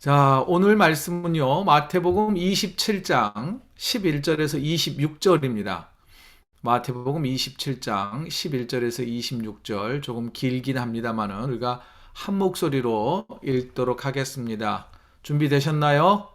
자, 오늘 말씀은요, 마태복음 27장 11절에서 26절입니다. 마태복음 27장 11절에서 26절, 조금 길긴 합니다만은 우리가 한 목소리로 읽도록 하겠습니다. 준비되셨나요?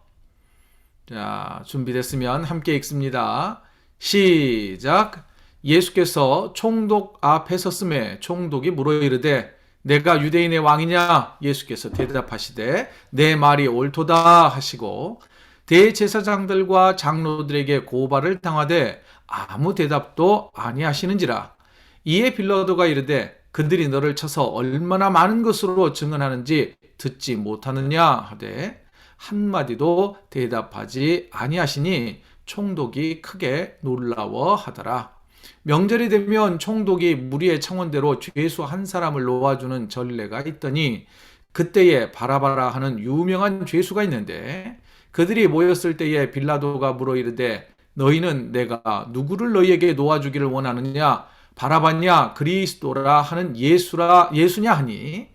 자, 준비됐으면 함께 읽습니다. 시작! 예수께서 총독 앞에 섰음에 총독이 물어 이르되 내가 유대인의 왕이냐? 예수께서 대답하시되 내 말이 옳도다 하시고 대제사장들과 장로들에게 고발을 당하되 아무 대답도 아니하시는지라. 이에 빌라도가 이르되 그들이 너를 쳐서 얼마나 많은 것으로 증언하는지 듣지 못하느냐 하되 한마디도 대답하지 아니하시니 총독이 크게 놀라워하더라. 명절이 되면 총독이 무리의 청원대로 죄수 한 사람을 놓아주는 전례가 있더니 그때에 바라바라 하는 유명한 죄수가 있는데 그들이 모였을 때에 빌라도가 물어 이르되 너희는 내가 누구를 너희에게 놓아주기를 원하느냐? 바라바냐? 그리스도라 하는 예수냐 하니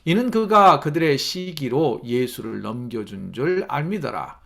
이는 그가 그들의 시기로 예수를 넘겨준 줄 알미더라.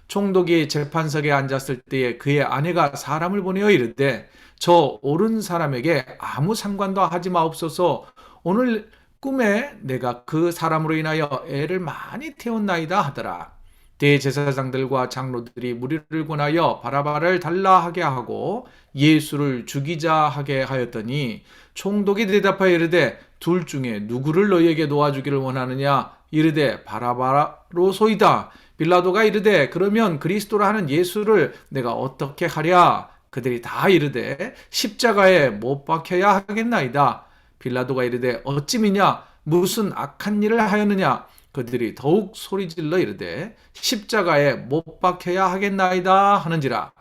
총독이 재판석에 앉았을 때에 그의 아내가 사람을 보내어 이르되 저 옳은 사람에게 아무 상관도 하지 마옵소서. 오늘 꿈에 내가 그 사람으로 인하여 애를 많이 태웠나이다 하더라. 대제사장들과 장로들이 무리를 권하여 바라바를 달라 하게 하고 예수를 죽이자 하게 하였더니 총독이 대답하여 이르되 둘 중에 누구를 너희에게 놓아주기를 원하느냐? 이르되 바라바로소이다. 빌라도가 이르되 그러면 그리스도라 하는 예수를 내가 어떻게 하랴? 그들이 다 이르되 십자가에 못 박혀야 하겠나이다. 빌라도가 이르되 어찌 미냐? 무슨 악한 일을 하였느냐? 그들이 더욱 소리질러 이르되 십자가에 못 박혀야 하겠나이다 하는지라.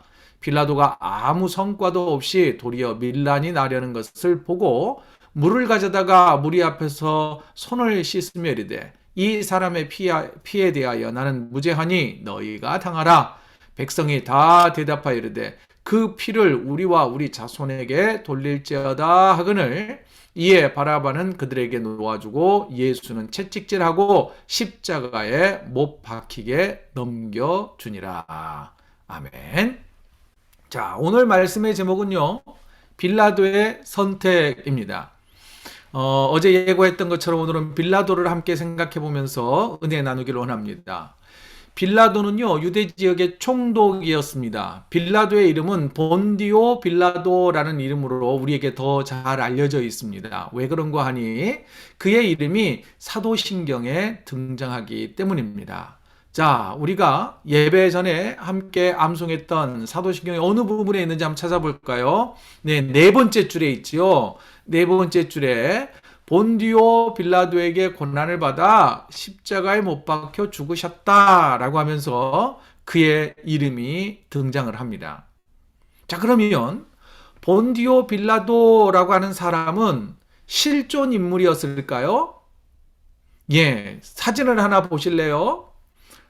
빌라도가 아무 성과도 없이 도리어 밀란이 나려는 것을 보고 물을 가져다가 무리 앞에서 손을 씻으며 이르되 이 사람의 피에 대하여 나는 무죄하니 너희가 당하라. 백성이 다 대답하여 이르되 그 피를 우리와 우리 자손에게 돌릴지어다 하거늘. 이에 바라바는 그들에게 놓아주고 예수는 채찍질하고 십자가에 못 박히게 넘겨주니라. 아멘. 자, 오늘 말씀의 제목은요, 빌라도의 선택입니다. 어제 예고했던 것처럼 오늘은 빌라도를 함께 생각해 보면서 은혜 나누기를 원합니다. 빌라도는요, 유대 지역의 총독이었습니다. 빌라도의 이름은 본디오 빌라도라는 이름으로 우리에게 더 잘 알려져 있습니다. 왜 그런가 하니 그의 이름이 사도신경에 등장하기 때문입니다. 자, 우리가 예배 전에 함께 암송했던 사도신경의 어느 부분에 있는지 한번 찾아볼까요? 네 번째 줄에 있지요. 네 번째 줄에 본디오 빌라도에게 고난을 받아 십자가에 못 박혀 죽으셨다라고 하면서 그의 이름이 등장을 합니다. 자, 그러면 본디오 빌라도라고 하는 사람은 실존 인물이었을까요? 예, 사진을 하나 보실래요?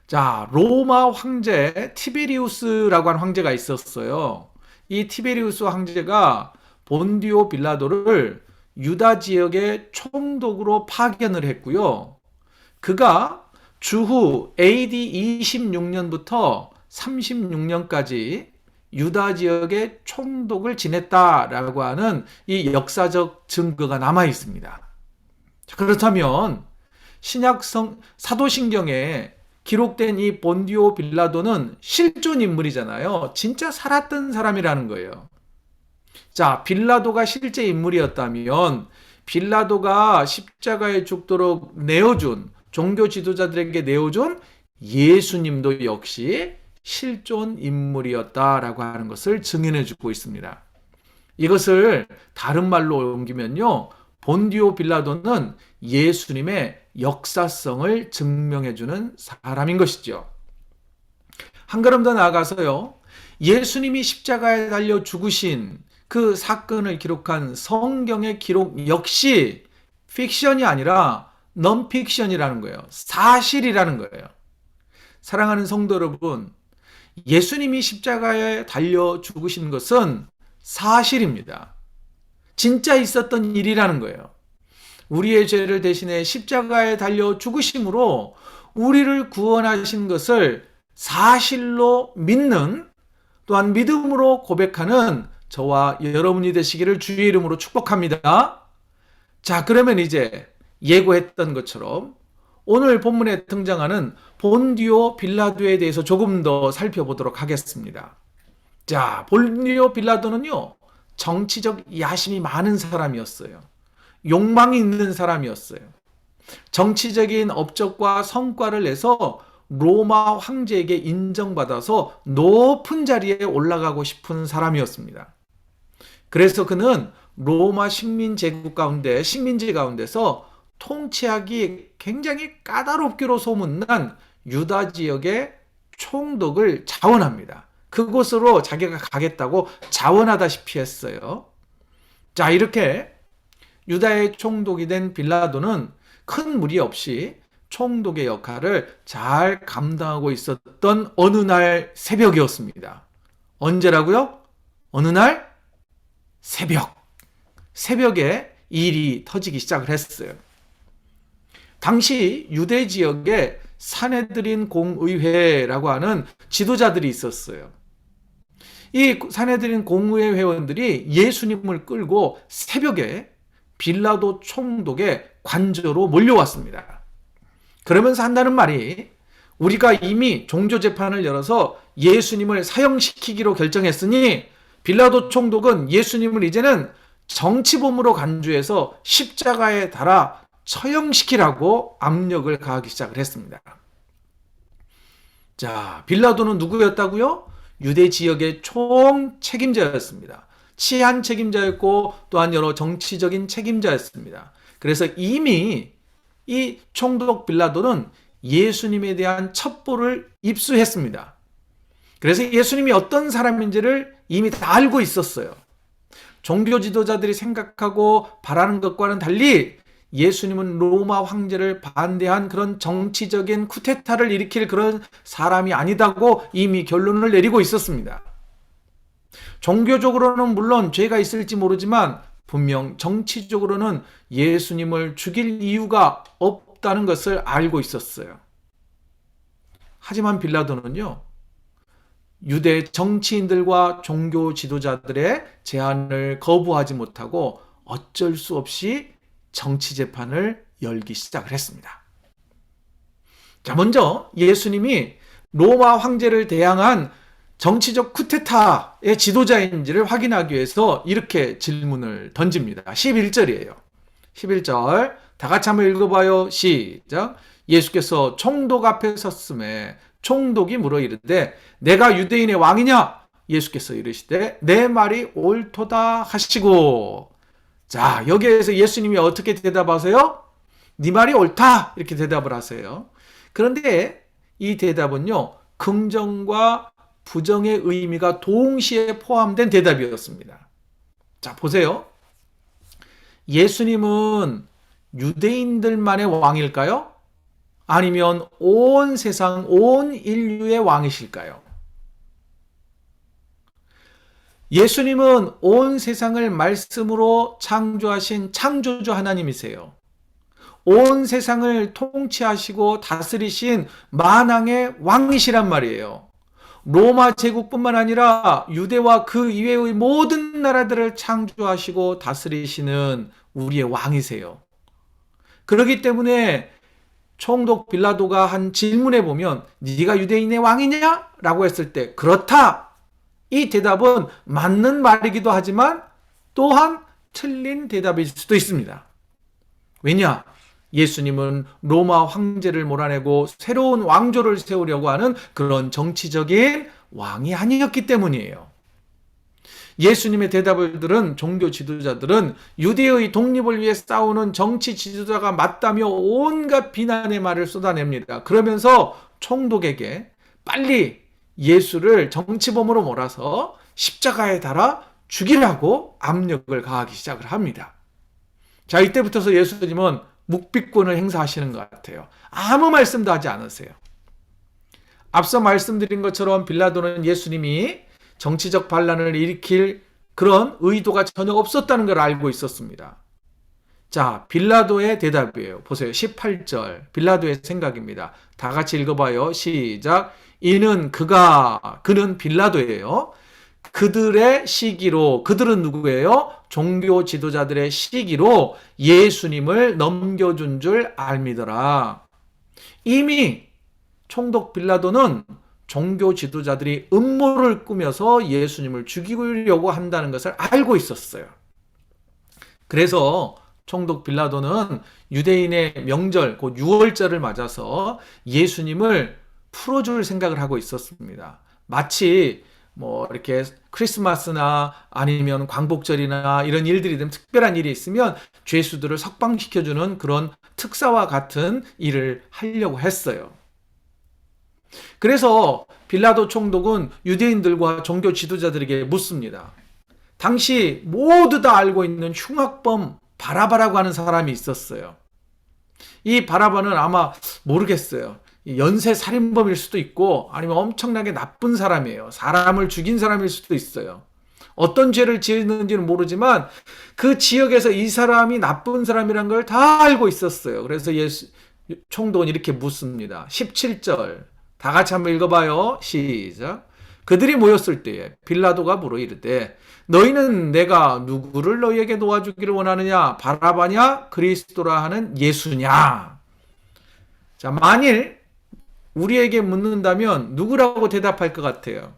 자, 로마 황제 티베리우스라고 하는 황제가 있었어요. 이 티베리우스 황제가 본디오 빌라도를 유다 지역의 총독으로 파견을 했고요. 그가 주후 AD 26년부터 36년까지 유다 지역의 총독을 지냈다라고 하는 이 역사적 증거가 남아 있습니다. 그렇다면 사도신경에 기록된 이 본디오 빌라도는 실존 인물이잖아요. 진짜 살았던 사람이라는 거예요. 자, 빌라도가 실제 인물이었다면 빌라도가 십자가에 죽도록 내어준 종교 지도자들에게 내어준 예수님도 역시 실존 인물이었다라고 하는 것을 증언해 주고 있습니다. 이것을 다른 말로 옮기면요, 본디오 빌라도는 예수님의 역사성을 증명해 주는 사람인 것이죠. 한 걸음 더 나아가서요, 예수님이 십자가에 달려 죽으신 그 사건을 기록한 성경의 기록 역시 픽션이 아니라 non-fiction이라는 거예요. 사실이라는 거예요. 사랑하는 성도 여러분, 예수님이 십자가에 달려 죽으신 것은 사실입니다. 진짜 있었던 일이라는 거예요. 우리의 죄를 대신해 십자가에 달려 죽으심으로 우리를 구원하신 것을 사실로 믿는, 또한 믿음으로 고백하는 저와 여러분이 되시기를 주의 이름으로 축복합니다. 자, 그러면 이제 예고했던 것처럼 오늘 본문에 등장하는 본디오 빌라도에 대해서 조금 더 살펴보도록 하겠습니다. 자, 본디오 빌라도는요, 정치적 야심이 많은 사람이었어요. 욕망이 있는 사람이었어요. 정치적인 업적과 성과를 내서 로마 황제에게 인정받아서 높은 자리에 올라가고 싶은 사람이었습니다. 그래서 그는 로마 식민지 가운데서 통치하기 굉장히 까다롭기로 소문난 유다 지역의 총독을 자원합니다. 그곳으로 자기가 가겠다고 자원하다시피 했어요. 자, 이렇게 유다의 총독이 된 빌라도는 큰 무리 없이 총독의 역할을 잘 감당하고 있었던 어느 날 새벽이었습니다. 언제라고요? 어느 날 새벽에 일이 터지기 시작을 했어요. 당시 유대 지역에 사내들인 공의회라고 하는 지도자들이 있었어요. 이 사내들인 공의회 회원들이 예수님을 끌고 새벽에 빌라도 총독의 관저로 몰려왔습니다. 그러면서 한다는 말이, 우리가 이미 종교재판을 열어서 예수님을 사형시키기로 결정했으니 빌라도 총독은 예수님을 이제는 정치범으로 간주해서 십자가에 달아 처형시키라고 압력을 가하기 시작을 했습니다. 자, 빌라도는 누구였다고요? 유대 지역의 총 책임자였습니다. 치안 책임자였고 또한 여러 정치적인 책임자였습니다. 그래서 이미 이 총독 빌라도는 예수님에 대한 첩보를 입수했습니다. 그래서 예수님이 어떤 사람인지를 이미 다 알고 있었어요. 종교 지도자들이 생각하고 바라는 것과는 달리 예수님은 로마 황제를 반대한 그런 정치적인 쿠데타를 일으킬 그런 사람이 아니다고 이미 결론을 내리고 있었습니다. 종교적으로는 물론 죄가 있을지 모르지만 분명 정치적으로는 예수님을 죽일 이유가 없다는 것을 알고 있었어요. 하지만 빌라도는요, 유대 정치인들과 종교 지도자들의 제안을 거부하지 못하고 어쩔 수 없이 정치 재판을 열기 시작을 했습니다. 자, 먼저 예수님이 로마 황제를 대항한 정치적 쿠데타의 지도자인지를 확인하기 위해서 이렇게 질문을 던집니다. 11절이에요. 11절 다 같이 한번 읽어봐요. 시작. 예수께서 총독 앞에 섰음에 총독이 물어 이르되 내가 유대인의 왕이냐? 예수께서 이르시되 내 말이 옳도다 하시고. 자, 여기에서 예수님이 어떻게 대답하세요? 네 말이 옳다 이렇게 대답을 하세요. 그런데 이 대답은요, 긍정과 부정의 의미가 동시에 포함된 대답이었습니다. 자, 보세요. 예수님은 유대인들만의 왕일까요? 아니면 온 세상, 온 인류의 왕이실까요? 예수님은 온 세상을 말씀으로 창조하신 창조주 하나님이세요. 온 세상을 통치하시고 다스리신 만왕의 왕이시란 말이에요. 로마 제국뿐만 아니라 유대와 그 이외의 모든 나라들을 창조하시고 다스리시는 우리의 왕이세요. 그렇기 때문에 총독 빌라도가 한 질문에 보면 네가 유대인의 왕이냐? 라고 했을 때 그렇다. 이 대답은 맞는 말이기도 하지만 또한 틀린 대답일 수도 있습니다. 왜냐? 예수님은 로마 황제를 몰아내고 새로운 왕조를 세우려고 하는 그런 정치적인 왕이 아니었기 때문이에요. 예수님의 대답을 들은 종교 지도자들은 유대의 독립을 위해 싸우는 정치 지도자가 맞다며 온갖 비난의 말을 쏟아냅니다. 그러면서 총독에게 빨리 예수를 정치범으로 몰아서 십자가에 달아 죽이라고 압력을 가하기 시작을 합니다. 자, 이때부터서 예수님은 묵비권을 행사하시는 것 같아요. 아무 말씀도 하지 않으세요. 앞서 말씀드린 것처럼 빌라도는 예수님이 정치적 반란을 일으킬 그런 의도가 전혀 없었다는 걸 알고 있었습니다. 자, 빌라도의 대답이에요. 보세요. 18절. 빌라도의 생각입니다. 다 같이 읽어봐요. 시작. 그는 빌라도예요. 그들의 시기로, 그들은 누구예요? 종교 지도자들의 시기로 예수님을 넘겨준 줄 알미더라. 이미 총독 빌라도는 종교 지도자들이 음모를 꾸며서 예수님을 죽이려고 한다는 것을 알고 있었어요. 그래서 총독 빌라도는 유대인의 명절, 곧 유월절을 맞아서 예수님을 풀어줄 생각을 하고 있었습니다. 마치 이렇게 크리스마스나 아니면 광복절이나 이런 일들이 되면 특별한 일이 있으면 죄수들을 석방시켜주는 그런 특사와 같은 일을 하려고 했어요. 그래서 빌라도 총독은 유대인들과 종교 지도자들에게 묻습니다. 당시 모두 다 알고 있는 흉악범 바라바라고 하는 사람이 있었어요. 이 바라바는 아마 모르겠어요. 연쇄 살인범일 수도 있고 아니면 엄청나게 나쁜 사람이에요. 사람을 죽인 사람일 수도 있어요. 어떤 죄를 지었는지는 모르지만 그 지역에서 이 사람이 나쁜 사람이란 걸 다 알고 있었어요. 그래서 총독은 이렇게 묻습니다. 17절 다 같이 한번 읽어봐요. 시작. 그들이 모였을 때에 빌라도가 물어 이르되 너희는 내가 누구를 너희에게 놓아주기를 원하느냐? 바라바냐? 그리스도라 하는 예수냐? 자, 만일 우리에게 묻는다면 누구라고 대답할 것 같아요?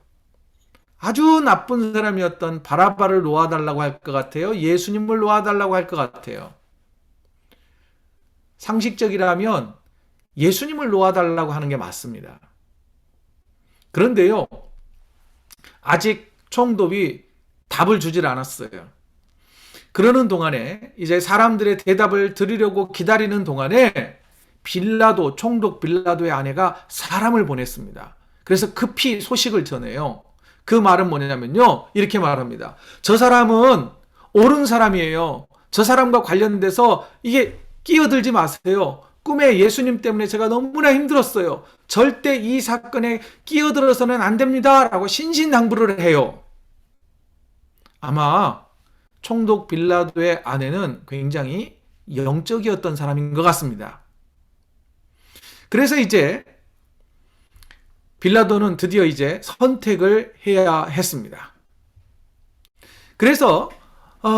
아주 나쁜 사람이었던 바라바를 놓아달라고 할 것 같아요? 예수님을 놓아달라고 할 것 같아요? 상식적이라면 예수님을 놓아달라고 하는 게 맞습니다. 그런데요, 아직 총독이 답을 주질 않았어요. 그러는 동안에 이제 사람들의 대답을 들으려고 기다리는 동안에 총독 빌라도의 아내가 사람을 보냈습니다. 그래서 급히 소식을 전해요. 그 말은 뭐냐면요, 이렇게 말합니다. 저 사람은 옳은 사람이에요. 저 사람과 관련돼서 이게 끼어들지 마세요. 꿈에 예수님 때문에 제가 너무나 힘들었어요. 절대 이 사건에 끼어들어서는 안 됩니다. 라고 신신당부를 해요. 아마 총독 빌라도의 아내는 굉장히 영적이었던 사람인 것 같습니다. 그래서 이제 빌라도는 드디어 이제 선택을 해야 했습니다. 그래서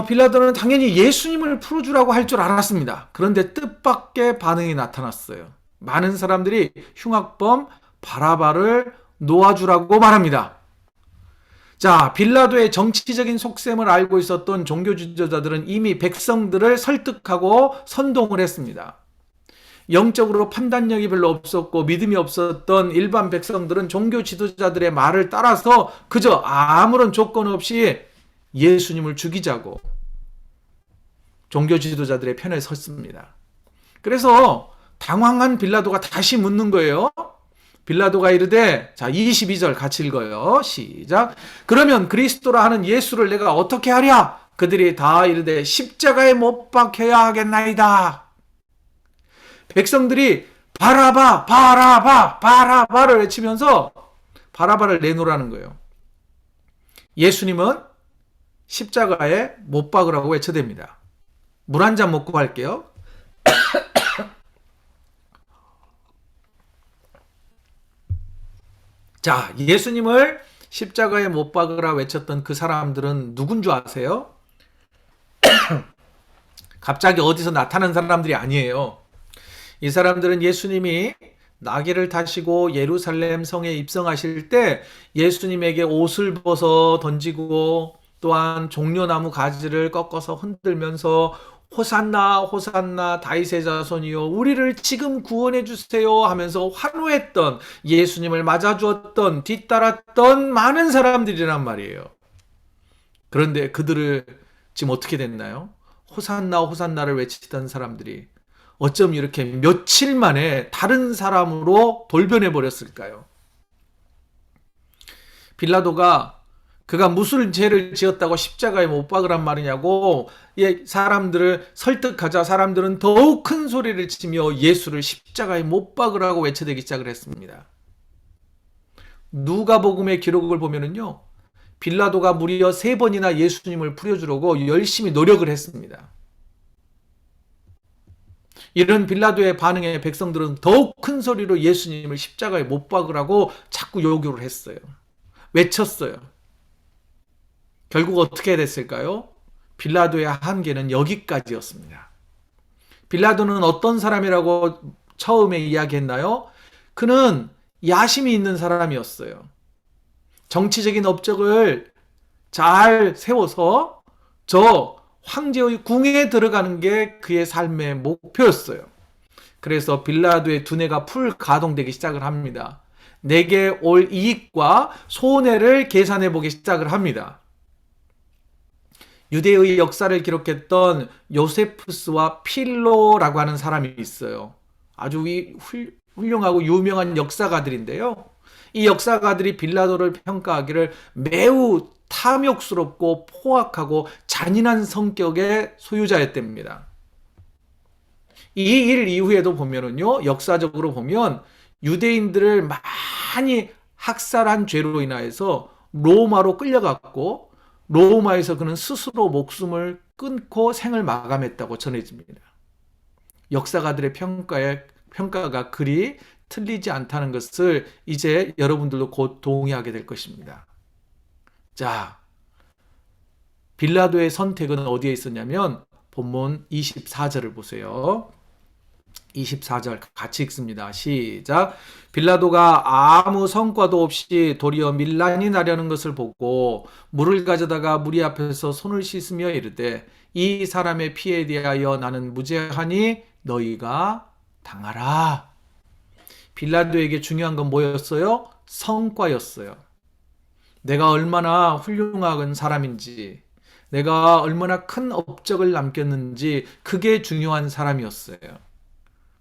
빌라도는 당연히 예수님을 풀어주라고 할 줄 알았습니다. 그런데 뜻밖의 반응이 나타났어요. 많은 사람들이 흉악범 바라바를 놓아주라고 말합니다. 자, 빌라도의 정치적인 속셈을 알고 있었던 종교 지도자들은 이미 백성들을 설득하고 선동을 했습니다. 영적으로 판단력이 별로 없었고 믿음이 없었던 일반 백성들은 종교 지도자들의 말을 따라서 그저 아무런 조건 없이 예수님을 죽이자고 종교 지도자들의 편에 섰습니다. 그래서 당황한 빌라도가 다시 묻는 거예요. 빌라도가 이르되, 자, 22절 같이 읽어요. 시작. 그러면 그리스도라 하는 예수를 내가 어떻게 하랴? 그들이 다 이르되 십자가에 못 박혀야 하겠나이다. 백성들이 바라바, 바라바, 바라바를 외치면서 바라바를 내놓으라는 거예요. 예수님은 십자가에 못 박으라고 외쳐댑니다. 물 한 잔 먹고 갈게요. 자, 예수님을 십자가에 못 박으라 외쳤던 그 사람들은 누군 줄 아세요? 갑자기 어디서 나타난 사람들이 아니에요. 이 사람들은 예수님이 나귀를 타시고 예루살렘 성에 입성하실 때 예수님에게 옷을 벗어 던지고 또한 종려나무 가지를 꺾어서 흔들면서 호산나 호산나 다윗의 자손이여 우리를 지금 구원해 주세요 하면서 환호했던, 예수님을 맞아주었던, 뒤따랐던 많은 사람들이란 말이에요. 그런데 그들을 지금 어떻게 됐나요? 호산나 호산나를 외치던 사람들이 어쩜 이렇게 며칠 만에 다른 사람으로 돌변해 버렸을까요? 빌라도가 그가 무슨 죄를 지었다고 십자가에 못 박으란 말이냐고 사람들을 설득하자 사람들은 더욱 큰 소리를 치며 예수를 십자가에 못 박으라고 외쳐대기 시작을 했습니다. 누가복음의 기록을 보면은요, 빌라도가 무려 3번이나 예수님을 풀어주려고 열심히 노력을 했습니다. 이런 빌라도의 반응에 백성들은 더욱 큰 소리로 예수님을 십자가에 못 박으라고 자꾸 요구를 했어요. 외쳤어요. 결국 어떻게 됐을까요? 빌라도의 한계는 여기까지였습니다. 빌라도는 어떤 사람이라고 처음에 이야기했나요? 그는 야심이 있는 사람이었어요. 정치적인 업적을 잘 세워서 저 황제의 궁에 들어가는 게 그의 삶의 목표였어요. 그래서 빌라도의 두뇌가 풀 가동되기 시작을 합니다. 내게 올 이익과 손해를 계산해 보기 시작을 합니다. 유대의 역사를 기록했던 요세푸스와 필로라고 하는 사람이 있어요. 아주 훌륭하고 유명한 역사가들인데요. 이 역사가들이 빌라도를 평가하기를 매우 탐욕스럽고 포악하고 잔인한 성격의 소유자였답니다. 이 일 이후에도 보면은요, 역사적으로 보면 유대인들을 많이 학살한 죄로 인하여서 로마로 끌려갔고, 로마에서 그는 스스로 목숨을 끊고 생을 마감했다고 전해집니다. 역사가들의 평가가 그리 틀리지 않다는 것을 이제 여러분들도 곧 동의하게 될 것입니다. 자, 빌라도의 선택은 어디에 있었냐면 본문 24절을 보세요. 24절 같이 읽습니다. 시작. 빌라도가 아무 성과도 없이 도리어 밀란이 나려는 것을 보고 물을 가져다가 무리 앞에서 손을 씻으며 이르되 이 사람의 피에 대하여 나는 무죄하니 너희가 당하라. 빌라도에게 중요한 건 뭐였어요? 성과였어요. 내가 얼마나 훌륭한 사람인지, 내가 얼마나 큰 업적을 남겼는지, 그게 중요한 사람이었어요.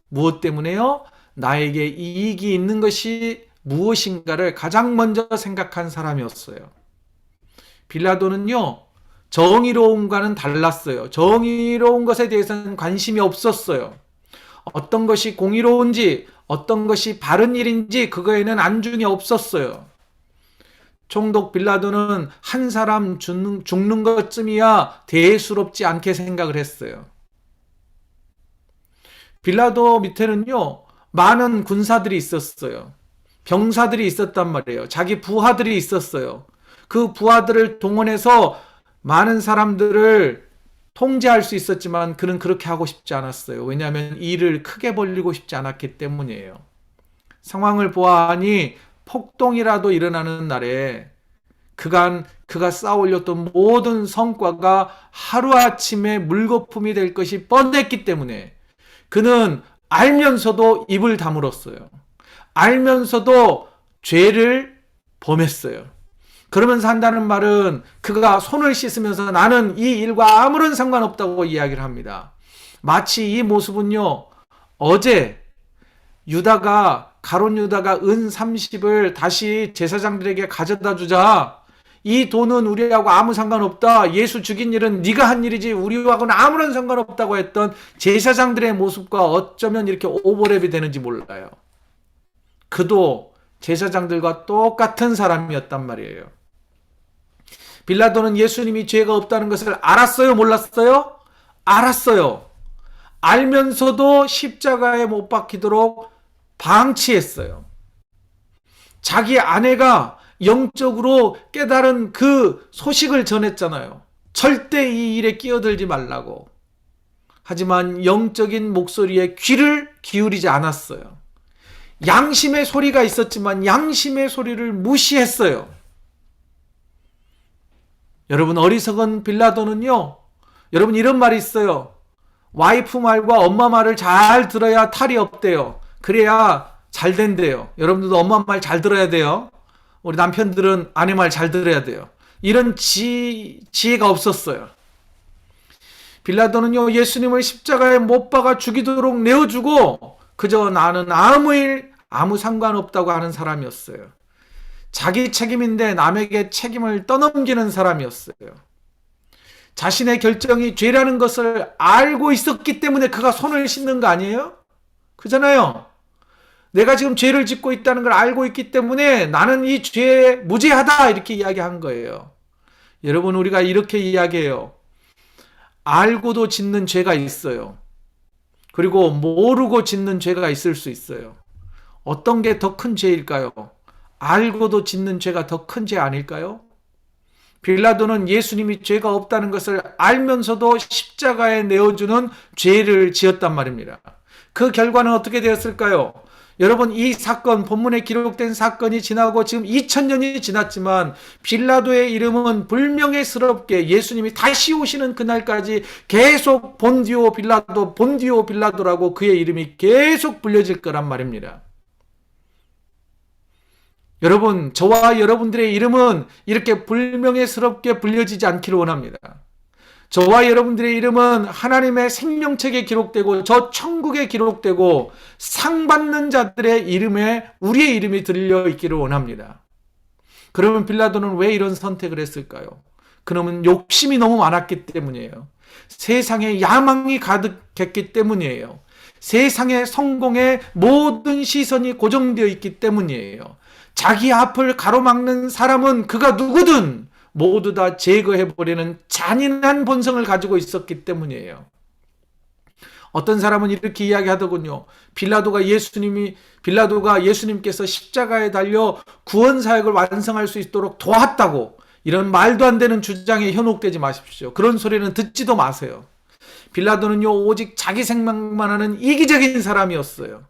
무엇 때문에요? 나에게 이익이 있는 것이 무엇인가를 가장 먼저 생각한 사람이었어요. 빌라도는요, 정의로움과는 달랐어요. 정의로운 것에 대해서는 관심이 없었어요. 어떤 것이 공의로운지, 어떤 것이 바른 일인지 그거에는 안중이 없었어요. 총독 빌라도는 한 사람 죽는 것쯤이야 대수롭지 않게 생각을 했어요. 빌라도 밑에는요, 많은 군사들이 있었어요. 병사들이 있었단 말이에요. 자기 부하들이 있었어요. 그 부하들을 동원해서 많은 사람들을 통제할 수 있었지만 그는 그렇게 하고 싶지 않았어요. 왜냐하면 일을 크게 벌리고 싶지 않았기 때문이에요. 상황을 보아하니 폭동이라도 일어나는 날에 그가 쌓아 올렸던 모든 성과가 하루아침에 물거품이 될 것이 뻔했기 때문에 그는 알면서도 입을 다물었어요. 알면서도 죄를 범했어요. 그러면서 한다는 말은 그가 손을 씻으면서 나는 이 일과 아무런 상관없다고 이야기를 합니다. 마치 이 모습은요, 어제 가룟 유다가 은 30을 다시 제사장들에게 가져다 주자. 이 돈은 우리하고 아무 상관없다. 예수 죽인 일은 네가 한 일이지 우리하고는 아무런 상관없다고 했던 제사장들의 모습과 어쩌면 이렇게 오버랩이 되는지 몰라요. 그도 제사장들과 똑같은 사람이었단 말이에요. 빌라도는 예수님이 죄가 없다는 것을 알았어요? 몰랐어요? 알았어요. 알면서도 십자가에 못 박히도록 방치했어요. 자기 아내가 영적으로 깨달은 그 소식을 전했잖아요. 절대 이 일에 끼어들지 말라고. 하지만 영적인 목소리에 귀를 기울이지 않았어요. 양심의 소리가 있었지만 양심의 소리를 무시했어요. 여러분, 어리석은 빌라도는요, 여러분, 이런 말이 있어요. 와이프 말과 엄마 말을 잘 들어야 탈이 없대요. 그래야 잘 된대요. 여러분들도 엄마 말 잘 들어야 돼요. 우리 남편들은 아내 말 잘 들어야 돼요. 이런 지혜가 없었어요. 빌라도는요, 예수님을 십자가에 못 박아 죽이도록 내어주고 그저 나는 아무 상관없다고 하는 사람이었어요. 자기 책임인데 남에게 책임을 떠넘기는 사람이었어요. 자신의 결정이 죄라는 것을 알고 있었기 때문에 그가 손을 씻는 거 아니에요? 그잖아요. 내가 지금 죄를 짓고 있다는 걸 알고 있기 때문에 나는 이 죄에 무죄하다 이렇게 이야기한 거예요. 여러분, 우리가 이렇게 이야기해요. 알고도 짓는 죄가 있어요. 그리고 모르고 짓는 죄가 있을 수 있어요. 어떤 게 더 큰 죄일까요? 알고도 짓는 죄가 더 큰 죄 아닐까요? 빌라도는 예수님이 죄가 없다는 것을 알면서도 십자가에 내어주는 죄를 지었단 말입니다. 그 결과는 어떻게 되었을까요? 여러분, 이 사건, 본문에 기록된 사건이 지나고 지금 2000년이 지났지만 빌라도의 이름은 불명예스럽게 예수님이 다시 오시는 그날까지 계속 본디오 빌라도, 본디오 빌라도라고 그의 이름이 계속 불려질 거란 말입니다. 여러분, 저와 여러분들의 이름은 이렇게 불명예스럽게 불려지지 않기를 원합니다. 저와 여러분들의 이름은 하나님의 생명책에 기록되고 저 천국에 기록되고 상 받는 자들의 이름에 우리의 이름이 들려 있기를 원합니다. 그러면 빌라도는 왜 이런 선택을 했을까요? 그놈은 욕심이 너무 많았기 때문이에요. 세상에 야망이 가득했기 때문이에요. 세상의 성공에 모든 시선이 고정되어 있기 때문이에요. 자기 앞을 가로막는 사람은 그가 누구든 모두 다 제거해버리는 잔인한 본성을 가지고 있었기 때문이에요. 어떤 사람은 이렇게 이야기하더군요. 빌라도가 예수님께서 십자가에 달려 구원 사역을 완성할 수 있도록 도왔다고, 이런 말도 안 되는 주장에 현혹되지 마십시오. 그런 소리는 듣지도 마세요. 빌라도는요, 오직 자기 생각만 하는 이기적인 사람이었어요.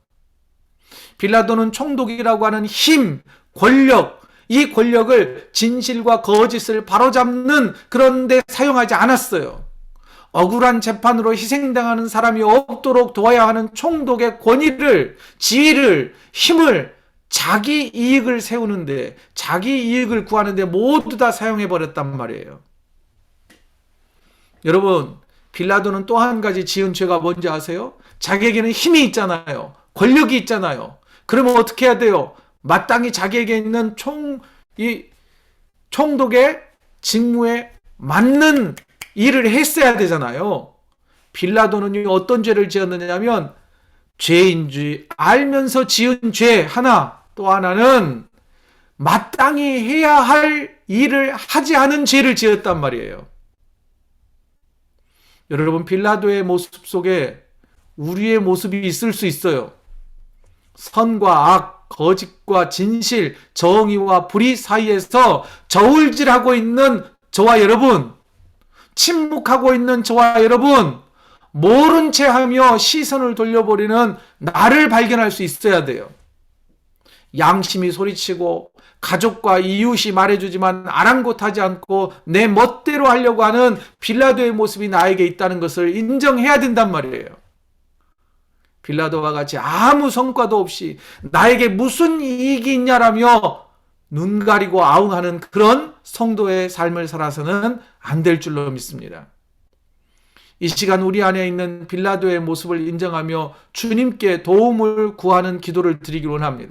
빌라도는 총독이라고 하는 힘, 권력, 이 권력을 진실과 거짓을 바로잡는 그런 데 사용하지 않았어요. 억울한 재판으로 희생당하는 사람이 없도록 도와야 하는 총독의 권위를, 지위를, 힘을 자기 이익을 세우는데, 자기 이익을 구하는데 모두 다 사용해버렸단 말이에요. 여러분, 빌라도는 또 한 가지 지은 죄가 뭔지 아세요? 자기에게는 힘이 있잖아요. 권력이 있잖아요. 그러면 어떻게 해야 돼요? 마땅히 자기에게 있는 총독의 직무에 맞는 일을 했어야 되잖아요. 빌라도는 어떤 죄를 지었느냐면, 죄인 줄 알면서 지은 죄 하나, 또 하나는 마땅히 해야 할 일을 하지 않은 죄를 지었단 말이에요. 여러분, 빌라도의 모습 속에 우리의 모습이 있을 수 있어요. 선과 악, 거짓과 진실, 정의와 불의 사이에서 저울질하고 있는 저와 여러분, 침묵하고 있는 저와 여러분, 모른 채 하며 시선을 돌려버리는 나를 발견할 수 있어야 돼요. 양심이 소리치고 가족과 이웃이 말해주지만 아랑곳하지 않고 내 멋대로 하려고 하는 빌라도의 모습이 나에게 있다는 것을 인정해야 된단 말이에요. 빌라도와 같이 아무 성과도 없이 나에게 무슨 이익이 있냐라며 눈 가리고 아웅하는 그런 성도의 삶을 살아서는 안 될 줄로 믿습니다. 이 시간 우리 안에 있는 빌라도의 모습을 인정하며 주님께 도움을 구하는 기도를 드리기 원합니다.